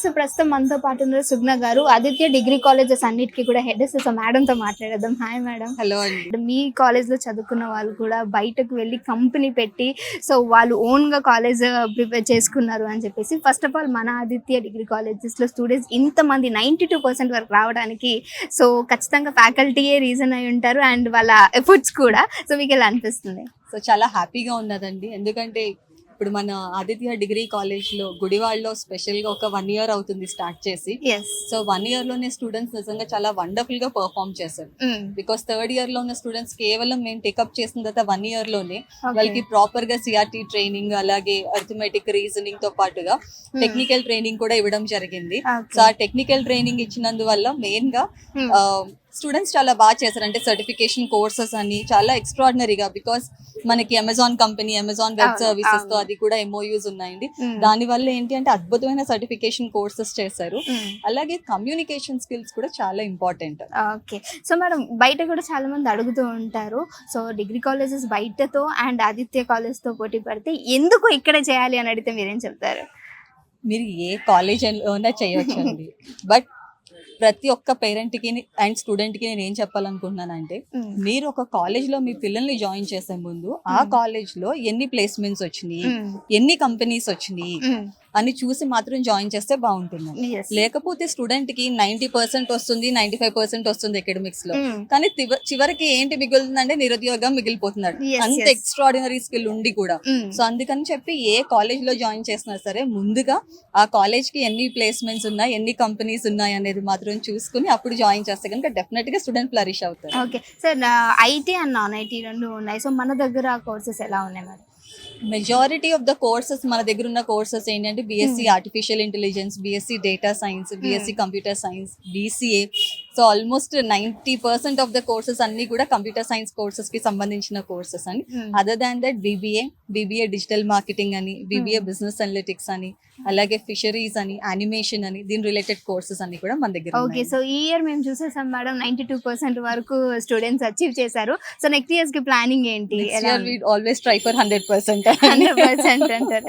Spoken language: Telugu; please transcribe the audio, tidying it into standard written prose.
సో ప్రస్తుతం మనతో పాటు ఉన్నారు సుగ్న గారు, ఆదిత్య డిగ్రీ కాలేజెస్ అన్నిటికీ కూడా హెడ్. సో మేడం తో మాట్లాడదాం. Hi madam. హలో అండి. మీ కాలేజ్ లో చదువుకున్న వాళ్ళు కూడా బయటకు వెళ్ళి కంపెనీ పెట్టి సో వాళ్ళు ఓన్ గా కాలేజ్ ప్రిపేర్ చేసుకున్నారు అని చెప్పేసి, ఫస్ట్ ఆఫ్ ఆల్ మన ఆదిత్య డిగ్రీ కాలేజెస్ లో స్టూడెంట్స్ ఇంతమంది 92% వరకు రావడానికి సో ఖచ్చితంగా ఫ్యాకల్టీయే రీజన్ అయి ఉంటారు అండ్ వాళ్ళ ఎఫర్ట్స్ కూడా. సో మీకు ఎలా అనిపిస్తుంది? సో చాలా హ్యాపీగా ఉన్నదండి, ఎందుకంటే ఇప్పుడు మన ఆదిత్య డిగ్రీ కాలేజ్లో గుడివాడలో స్పెషల్గా ఒక 1 year అవుతుంది స్టార్ట్ చేసి. సో 1 year లోనే స్టూడెంట్స్ నిజంగా చాలా వండర్ఫుల్గా పర్ఫామ్ చేశారు. బికాస్ 3rd year లో ఉన్న స్టూడెంట్స్ కేవలం మేము టేకప్ చేసిన తర్వాత 1 year లోనే వాళ్ళకి ప్రాపర్గా సిఆర్టీ ట్రైనింగ్, అలాగే అర్థమెటిక్ రీజనింగ్ తో పాటుగా టెక్నికల్ ట్రైనింగ్ కూడా ఇవ్వడం జరిగింది. సో ఆ టెక్నికల్ ట్రైనింగ్ ఇచ్చినందువల్ల మెయిన్గా స్టూడెంట్స్ చాలా బాగా చేశారు. అంటే సర్టిఫికేషన్ కోర్సెస్ అని చాలా ఎక్స్ట్రాడినరీగా, బికాస్ మనకి Amazon company, Amazon web services తో అది కూడా MOUs ఉన్నాయండి. దాని వల్ల ఏంటి అంటే అద్భుతమైన సర్టిఫికేషన్ కోర్సెస్ చేశారు. అలాగే కమ్యూనికేషన్ స్కిల్స్ కూడా చాలా ఇంపార్టెంట్. ఓకే. సో మేడం, బయట కూడా చాలా మంది అడుగుతూ ఉంటారు, సో డిగ్రీ కాలేజెస్ బయటతో అండ్ ఆదిత్య కాలేజ్ తో పోటీ పడితే ఎందుకు ఇక్కడ చేయాలి అని అడిగితే మీరేం చెప్తారు? మీరు ఏ కాలేజ్ అయినా చేయొచ్చండి, బట్ ప్రతి ఒక్క పేరెంట్కి అండ్ స్టూడెంట్కి నేను ఏం చెప్పాలనుకుంటున్నానంటే, మీరు ఒక కాలేజ్లో మీ పిల్లల్ని జాయిన్ చేసే ముందు ఆ కాలేజ్లో ఎన్ని ప్లేస్మెంట్స్ వచ్చినాయి, ఎన్ని కంపెనీస్ వచ్చినాయి అని చూసి మాత్రం జాయిన్ చేస్తే బాగుంటుంది. లేకపోతే స్టూడెంట్కి 90% వస్తుంది, 95% వస్తుంది అకాడమిక్స్ లో, కానీ చివరికి ఏంటి మిగులుతుందంటే నిరుద్యోగం మిగిలిపోతున్నాడు, అంత ఎక్స్ట్రాడినరీ స్కిల్ ఉండి కూడా. సో అందుకని చెప్పి ఏ కాలేజ్ లో జాయిన్ చేసినా సరే ముందుగా ఆ కాలేజ్ కి ఎన్ని ప్లేస్మెంట్స్ ఉన్నాయి, ఎన్ని కంపెనీస్ ఉన్నాయి అనేది మాత్రం చూసుకుని అప్పుడు జాయిన్ చేస్తే కనుక డెఫినెట్ గా స్టూడెంట్ ఫ్లరిష్ అవుతారు. Okay sir, IT and non IT రెండు ఉన్నాయి. సో మన దగ్గర కోర్సెస్ ఎలా ఉన్నాయి madam? Majority of the courses మన దగ్గర ఉన్న కోర్సెస్ ఏంటంటే BSc artificial intelligence, BSc data science, BSc computer science, BCA. So almost 90% of the courses అన్ని కూడా కంప్యూటర్ సైన్స్ కోర్సెస్ కి సంబంధించిన కోర్సెస్ అని. Other than that BBA digital marketing అని, BBA బిజినెస్ అనలిటిక్స్ అని, అలాగే ఫిషరీస్ అని, యానిమేషన్ అని, దీని రిలేటెడ్ కోర్సెస్ అన్ని కూడా మన దగ్గర. ఓకే. సో ఈ ఇయర్ మేము చూసేసాం మేడం, 92% వరకు స్టూడెంట్స్ అచీవ్ చేశారు. సో నెక్స్ట్ ఇయర్స్ కి ప్లానింగ్ ఏంటి? ఆల్వేస్ ట్రై ఫర్ 100% 100% అంటారు.